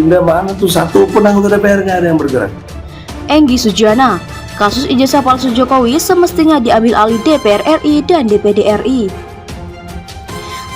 Pindah mana tuh, satu pun anggota DPR nggak ada yang bergerak. Enggi Sujana, kasus ijazah palsu Jokowi semestinya diambil alih DPR RI dan DPD RI.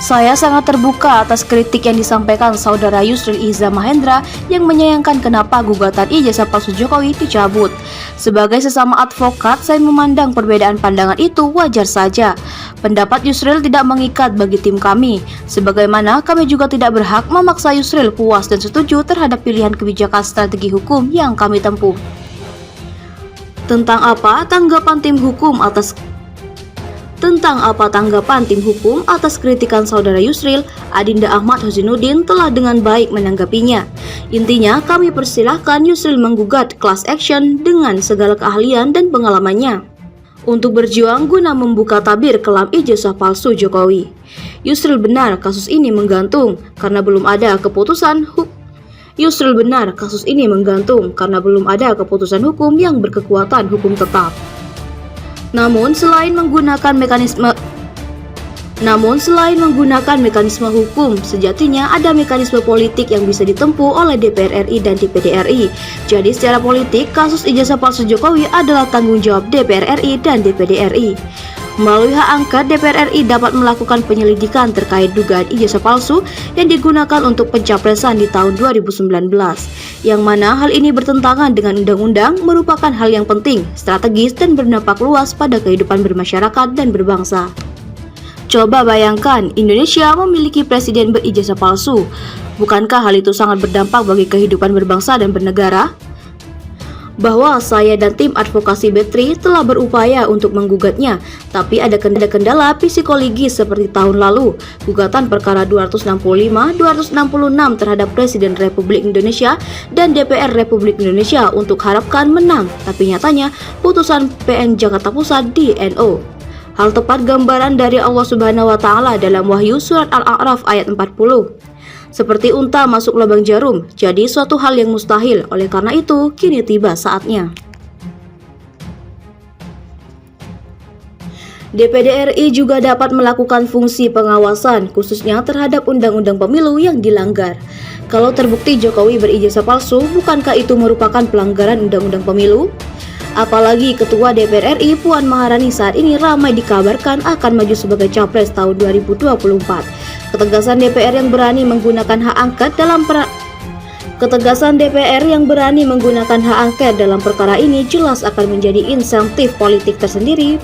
Saya sangat terbuka atas kritik yang disampaikan Saudara Yusril Iza Mahendra yang menyayangkan kenapa gugatan ijazah palsu Jokowi dicabut. Sebagai sesama advokat, saya memandang perbedaan pandangan itu wajar saja. Pendapat Yusril tidak mengikat bagi tim kami, sebagaimana kami juga tidak berhak memaksa Yusril puas dan setuju terhadap pilihan kebijakan strategi hukum yang kami tempuh. Tentang apa tanggapan tim hukum atas kritikan Saudara Yusril, Adinda Ahmad Husinuddin telah dengan baik menanggapinya. Intinya, kami persilahkan Yusril menggugat class action dengan segala keahlian dan pengalamannya untuk berjuang guna membuka tabir kelam ijazah palsu Jokowi. Yusril benar kasus ini menggantung karena belum ada keputusan hukum yang berkekuatan hukum tetap. Namun selain menggunakan mekanisme hukum, sejatinya ada mekanisme politik yang bisa ditempuh oleh DPR RI dan DPD RI. Jadi secara politik, kasus ijazah palsu Jokowi adalah tanggung jawab DPR RI dan DPD RI. Melalui hak angket, DPR RI dapat melakukan penyelidikan terkait dugaan ijazah palsu yang digunakan untuk pencapresan di tahun 2019. Yang mana hal ini bertentangan dengan undang-undang, merupakan hal yang penting, strategis, dan berdampak luas pada kehidupan bermasyarakat dan berbangsa. Coba bayangkan, Indonesia memiliki presiden berijazah palsu. Bukankah hal itu sangat berdampak bagi kehidupan berbangsa dan bernegara? Bahwa saya dan tim advokasi B3 telah berupaya untuk menggugatnya, tapi ada kendala psikologis seperti tahun lalu, gugatan perkara 265-266 terhadap Presiden Republik Indonesia dan DPR Republik Indonesia untuk harapkan menang, tapi nyatanya putusan PN Jakarta Pusat di NO. Hal tepat gambaran dari Allah Subhanahu wa Ta'ala dalam Wahyu Surat Al-A'raf ayat 40. Seperti unta masuk lubang jarum, jadi suatu hal yang mustahil. Oleh karena itu, kini tiba saatnya. DPD RI juga dapat melakukan fungsi pengawasan, khususnya terhadap undang-undang pemilu yang dilanggar. Kalau terbukti Jokowi berijazah palsu, bukankah itu merupakan pelanggaran undang-undang pemilu? Apalagi Ketua DPR RI Puan Maharani saat ini ramai dikabarkan akan maju sebagai capres tahun 2024. Ketegasan DPR yang berani menggunakan hak angket dalam perkara ini jelas akan menjadi insentif politik tersendiri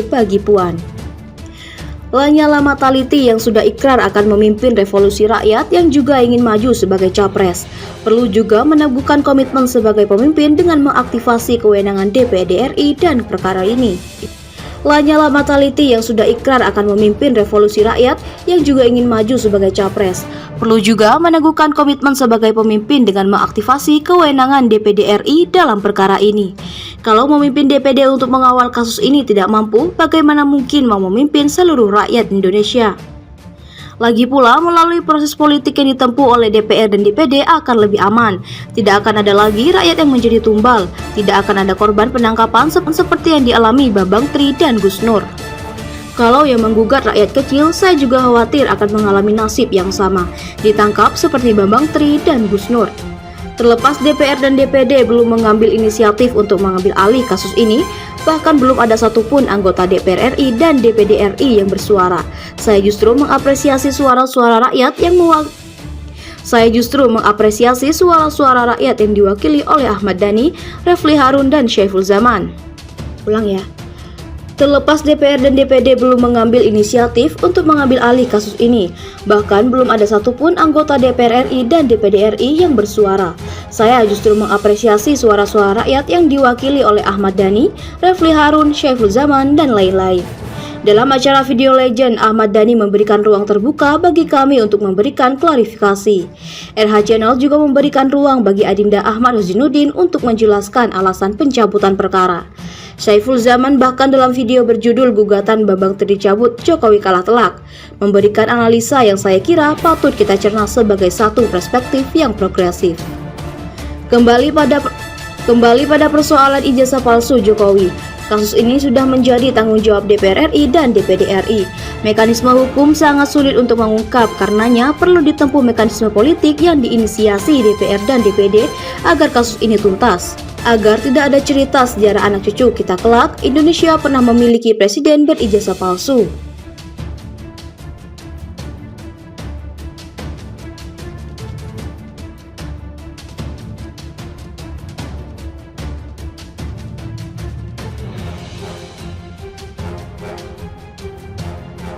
bagi Puan. Lanyala Mataliti yang sudah ikrar akan memimpin revolusi rakyat yang juga ingin maju sebagai capres, perlu juga meneguhkan komitmen sebagai pemimpin dengan mengaktifasi kewenangan DPD RI dan perkara ini. Lanyala Mataliti yang sudah ikrar akan memimpin revolusi rakyat yang juga ingin maju sebagai capres, perlu juga meneguhkan komitmen sebagai pemimpin dengan mengaktifasi kewenangan DPD RI dalam perkara ini. Kalau memimpin DPD untuk mengawal kasus ini tidak mampu, bagaimana mungkin mau memimpin seluruh rakyat Indonesia? Lagi pula, melalui proses politik yang ditempuh oleh DPR dan DPD akan lebih aman. Tidak akan ada lagi rakyat yang menjadi tumbal. Tidak akan ada korban penangkapan seperti yang dialami Bambang Tri dan Gus Nur. Kalau yang menggugat rakyat kecil, saya juga khawatir akan mengalami nasib yang sama, ditangkap seperti Bambang Tri dan Gus Nur. Terlepas DPR dan DPD belum mengambil inisiatif untuk mengambil alih kasus ini, bahkan belum ada satupun anggota DPR RI dan DPD RI yang bersuara. Saya justru mengapresiasi suara-suara rakyat yang diwakili oleh Ahmad Dhani, Refli Harun, dan Syaiful Zaman. Terlepas DPR dan DPD belum mengambil inisiatif untuk mengambil alih kasus ini, bahkan belum ada satupun anggota DPR RI dan DPD RI yang bersuara. Saya justru mengapresiasi suara-suara rakyat yang diwakili oleh Ahmad Dhani, Refli Harun, Syaiful Zaman, dan lain-lain. Dalam acara Video Legend, Ahmad Dhani memberikan ruang terbuka bagi kami untuk memberikan klarifikasi. RH Channel juga memberikan ruang bagi Adinda Ahmad Husinuddin untuk menjelaskan alasan pencabutan perkara. Syaiful Zaman bahkan dalam video berjudul Gugatan Bambang Tri dicabut, Jokowi kalah telak, memberikan analisa yang saya kira patut kita cerna sebagai satu perspektif yang progresif. Kembali pada Kembali pada persoalan ijazah palsu Jokowi. Kasus ini sudah menjadi tanggung jawab DPR RI dan DPD RI. Mekanisme hukum sangat sulit untuk mengungkap, karenanya perlu ditempuh mekanisme politik yang diinisiasi DPR dan DPD agar kasus ini tuntas. Agar tidak ada cerita sejarah anak cucu kita kelak, Indonesia pernah memiliki presiden berijazah palsu.